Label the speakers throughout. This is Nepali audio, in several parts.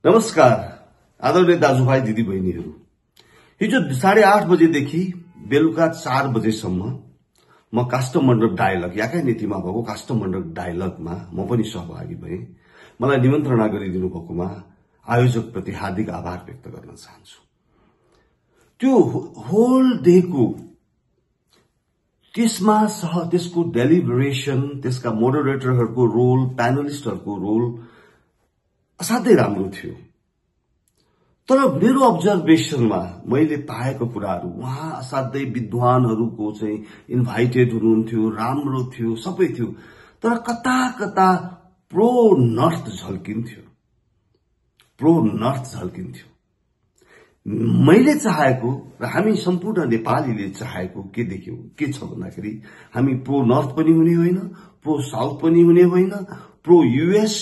Speaker 1: नमस्कार आदरणीय दाजुभाइ दिदीबहिनीहरू। हिजो 8:30 बजेदेखि बेलुका 4 बजेसम्म म काष्ठमण्डप डायलग याकै नीतिमा भएको काष्ठमण्डप डायलगमा म पनि सहभागी भएँ। मलाई निमन्त्रणा गरिदिनु भएकोमा आयोजकप्रति हार्दिक आभार व्यक्त गर्न चाहन्छु। त्यो होल डेको त्यसको डेलिभरेसन, त्यसका मोडरेटरहरूको रोल, प्यानलिस्टहरूको रोल असाध्यै राम्रो थियो। तर मेरो अब्जर्भेसनमा मैले पाएको कुराहरू, उहाँ असाध्यै विद्वानहरूको चाहिँ इन्भाइटेड हुनुहुन्थ्यो, राम्रो थियो, सबै थियो। तर कता कता प्रो नर्थ झल्किन्थ्यो। मैले चाहेको र हामी सम्पूर्ण नेपालीले चाहेको के देख्यौं, के छ भन्दाखेरि हामी प्रो नर्थ पनि हुने होइन, प्रो साउथ पनि हुने होइन, pro US,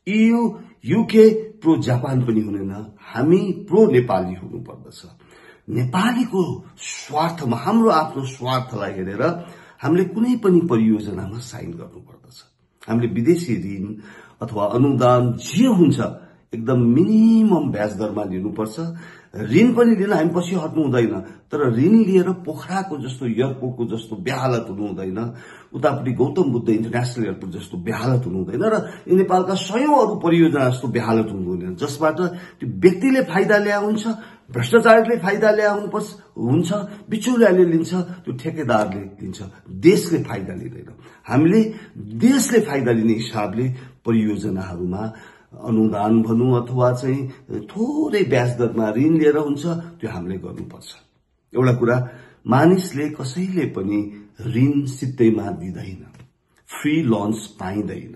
Speaker 1: EU, UK, pro Japan पनि हुँदैन। हामी प्रो नेपाली हुनुपर्दछ। नेपालीको स्वार्थमा, हाम्रो आफ्नो स्वार्थलाई हेरेर हामीले कुनै पनि परियोजनामा साइन गर्नुपर्दछ। हामीले विदेशी ऋण अथवा अनुदान जे हुन्छ एकदम मिनिमम ब्याज दरमा लिनुपर्छ। ऋण पनि लिन हामी पछि हट्नु हुँदैन, तर ऋण लिएर पोखराको जस्तो एयरपोर्टको जस्तो बेहालत हुनु हुँदैन, उतापट्टि गौतम बुद्ध इन्टरनेशनल एयरपोर्ट जस्तो बेहालत हुनु हुँदैन, र नेपालका सयौं अरू परियोजना जस्तो बेहालत हुनु हुँदैन, जसबाट त्यो व्यक्तिले फाइदा ल्या हुन्छ, भ्रष्टाचारीले फाइदा ल्या हुन्छ, बिचौलियाले लिन्छ, त्यो ठेकेदारले लिन्छ, देशले फाइदा लिँदैन। हामीले देशले फाइदा लिने हिसाबले परियोजनाहरूमा अनुदान भनौं अथवा चाहिँ थोरै ब्याज दरमा ऋण लिएर हुन्छ, त्यो हामीले गर्नुपर्छ। एउटा कुरा, मानिसले कसैले पनि ऋण सित्तैमा दिँदैन, फ्री लन्च पाइँदैन,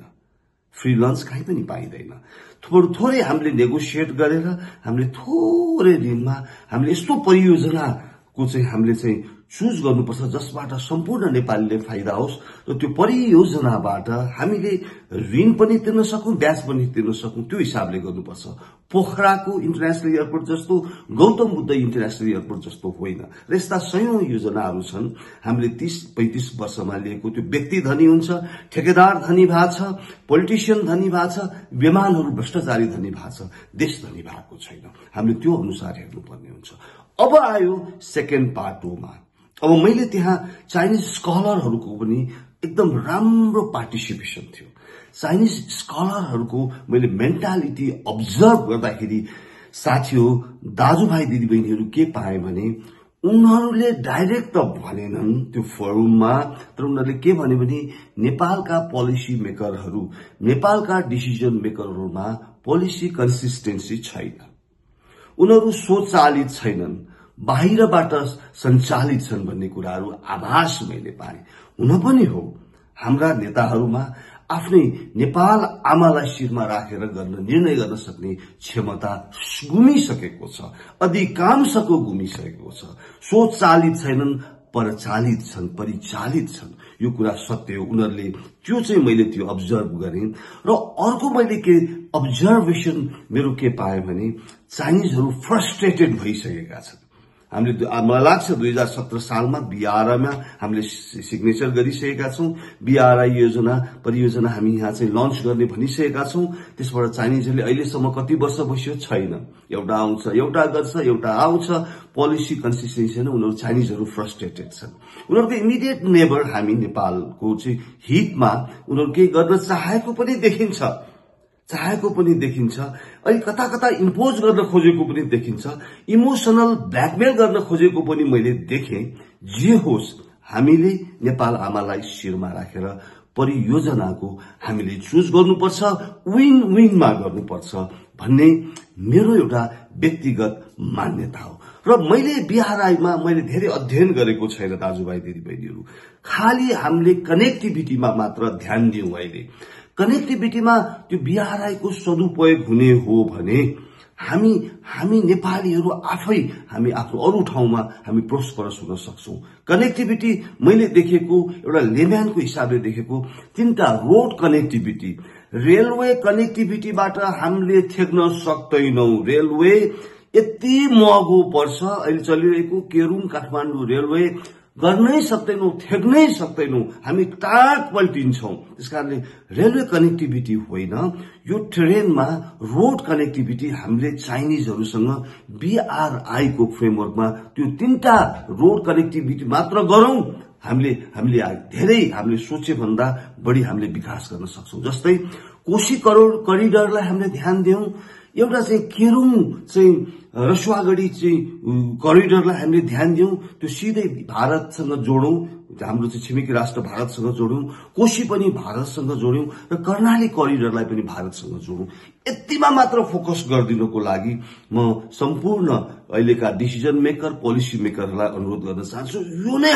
Speaker 1: फ्री लन्च कहीँ पनि पाइँदैन। थोरै हामीले नेगोसिएट गरेर हामीले थोरै ऋणमा हामीले यस्तो परियोजनाको चाहिँ हामीले चाहिँ चुज गर्नुपर्छ जसबाट सम्पूर्ण नेपालीले फाइदा होस्, र त्यो परियोजनाबाट हामीले ऋण पनि तिर्न सकौं, ब्याज पनि तिर्न सकौं, त्यो हिसाबले गर्नुपर्छ। पोखराको इन्टरनेशनल एयरपोर्ट जस्तो, गौतम बुद्ध इन्टरनेशनल एयरपोर्ट जस्तो होइन। र यस्ता सयौं योजनाहरू छन् हामीले 30-35 वर्षमा लिएको। त्यो व्यक्ति धनी हुन्छ, ठेकेदार धनी भएको छ, पोलिटिशियन धनी भएको छ, विमानहरू भ्रष्टाचारी धनी भएको छ, देश धनी भएको छैन। हामीले त्यो अनुसार हेर्नुपर्ने हुन्छ। अब आयो सेकेन्ड पार्ट 2 मा। अब मैले त्यहाँ चाइनिज स्कलरहरूको पनि एकदम राम्रो पार्टिसिपेसन थियो। चाइनिज स्कलरहरूको मैले मेन्टालिटी अब्जर्भ गर्दाखेरि साथीहो, दाजुभाइ दिदीबहिनीहरू के पाए भने उनीहरूले डाइरेक्ट त भनेनन् त्यो फोरममा, तर उनीहरूले के भने भने नेपालका पोलिसी मेकरहरू, नेपालका डिसिजन मेकरहरूमा पोलिसी कन्सिस्टेन्सी छैन, उनीहरू स्वचालित छैनन्, बाहिरबाट सञ्चालित छन् भन्ने कुराहरू आभास मैले पाएँ। हुन पनि हो, हाम्रा नेताहरूमा आफ्नै नेपाल आमालाई शिरमा राखेर निर्णय गर्न सक्ने क्षमता गुमिसकेको छ, अधिकांशको गुमिसकेको छ। स्वचालित छैनन्, परिचालित छन्। यो कुरा सत्य हो। उनीहरूले त्यो चाहिँ मैले त्यो अब्जर्भ गरेँ। र अर्को मैले के अब्जर्भेसन मेरो के पाएँ भने चाइनिजहरू फ्रस्ट्रेटेड भइसकेका छन्। मलाई लाग्छ 2017 सालमा BRI-मा हामीले सिग्नेचर गरिसकेका छौं। BRI परियोजना हामी यहाँ चाहिँ लन्च गर्ने भनिसकेका छौं। त्यसबाट चाइनिजहरूले अहिलेसम्म कति वर्ष बस्यो छैन, एउटा आउँछ, एउटा गर्छ, एउटा आउँछ, पोलिसी कन्सिस्टेन्सी छैन। उनीहरू चाइनिजहरू फ्रस्ट्रेटेड छन्। उनीहरूको इमिडिएट नेबर हामी नेपालको चाहिँ हितमा उनीहरू केही गर्न चाहेको पनि देखिन्छ, अहिले कता कता इम्पोज गर्न खोजेको पनि देखिन्छ, इमोसनल ब्ल्याकमेल गर्न खोजेको पनि मैले देखेँ। जे होस्, हामीले नेपाल आमालाई शिरमा राखेर परियोजनाको हामीले चुज गर्नुपर्छ, विन विनमा गर्नुपर्छ भन्ने मेरो एउटा व्यक्तिगत मान्यता हो। र मैले BRI-मा मैले धेरै अध्ययन गरेको छैन दाजुभाइ दिदीबहिनीहरू। खाली हामीले कनेक्टिभिटीमा मात्र ध्यान दियौं। अहिले कनेक्टिभिटीमा त्यो BRI-को सदुपयोग हुने हो भने हामी नेपालीहरू आफै हामी आफ्नो अरू ठाउँमा हामी प्रोस्परस हुन सक्छौं। कनेक्टिभिटी मैले देखेको, एउटा लेम्यानको हिसाबले देखेको, 3टा रोड कनेक्टिभिटी, रेलवे कनेक्टिभिटीबाट हामीले ठेक्न सक्दैनौं। रेलवे यति महँगो पर्छ। अहिले चलिरहेको केरुङ काठमाडौँ रेलवे गर्नै सक्दैनौं, थेक्नै सक्दैनौं, हामी टाढ पल्टिन्छौं। त्यसकारणले रेलवे कनेक्टिभिटी होइन, यो ट्रेनमा रोड कनेक्टिभिटी हामीले चाइनिजहरूसँग BRI को फ्रेमवर्कमा त्यो 3टा रोड कनेक्टिभिटी मात्र गरौं, हामीले सोचे भन्दा बढी हामीले विकास गर्न सक्छौं। जस्तै कोशी करिडरलाई हामीले ध्यान दियौं, एउटा चाहिँ केरुङ चाहिँ रसुवागढी चाहिँ करिडरलाई हामीले ध्यान दियौं, त्यो सिधै भारतसँग जोडौं, हाम्रो चाहिँ छिमेकी राष्ट्र भारतसँग जोड्यौं, कोशी पनि भारतसँग जोड्यौं र कर्णाली करिडरलाई पनि भारतसँग जोडौं। यतिमा मात्र फोकस गरिदिनको लागि म सम्पूर्ण अहिलेका डिसिजन मेकर, पोलिसी मेकरहरूलाई अनुरोध गर्न चाहन्छु। यो नै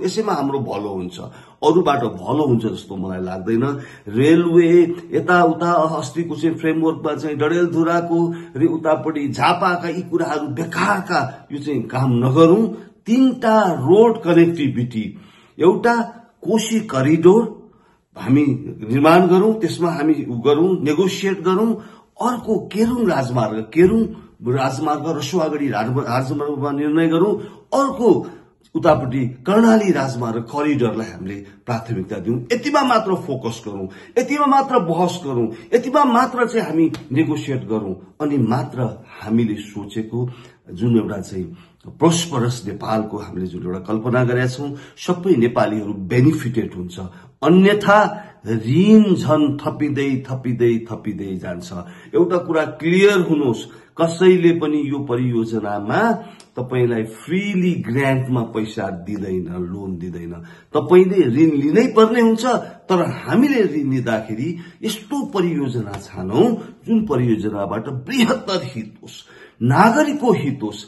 Speaker 1: यसैमा हाम्रो भलो हुन्छ, अरूबाट भलो हुन्छ जस्तो मलाई लाग्दैन। रेलवे यताउता अस्तिको चाहिँ फ्रेमवर्कमा चाहिँ डडेलधुराको र उतापट्टि झापाका यी कुराहरू बेकारका यो चाहिँ काम नगरौं। 3टा रोड कनेक्टिभिटी, एउटा कोशी करिडोर हामी निर्माण गरौं, त्यसमा हामी नेगोसिएट गरौं। अर्को केरुङ राजमार्ग रसुवागढी राजमार्गमा निर्णय गरौं। अर्को उतापट्टि कर्णाली राजमार्ग करिडरलाई हामीले प्राथमिकता दिउँ। यतिमा मात्र फोकस गरौं, यतिमा मात्र बहस गरौं, यतिमा मात्र चाहिँ हामी नेगोसिएट गरौं, अनि मात्र हामीले सोचेको जुन एउटा चाहिँ प्रोस्परस नेपालको हामीले जुन एउटा कल्पना गरेका छौं, सबै नेपालीहरू बेनिफिटेड हुन्छ। अन्यथा ऋण झन थपिँदै जान्छ। एउटा कुरा क्लियर हुनुहोस्, कसैले पनि यो परियोजनामा तपाईलाई फ्रीली ग्रान्टमा पैसा दिदैन, लोन दिदैन। तपाईले ऋण लिनै पर्ने हुन्छ, तर हामीले ऋण लिँदाखेरि यस्तो परियोजना छानौं जुन परियोजनाबाट बृहत्तर हित होस्, नागरिकको हित होस्,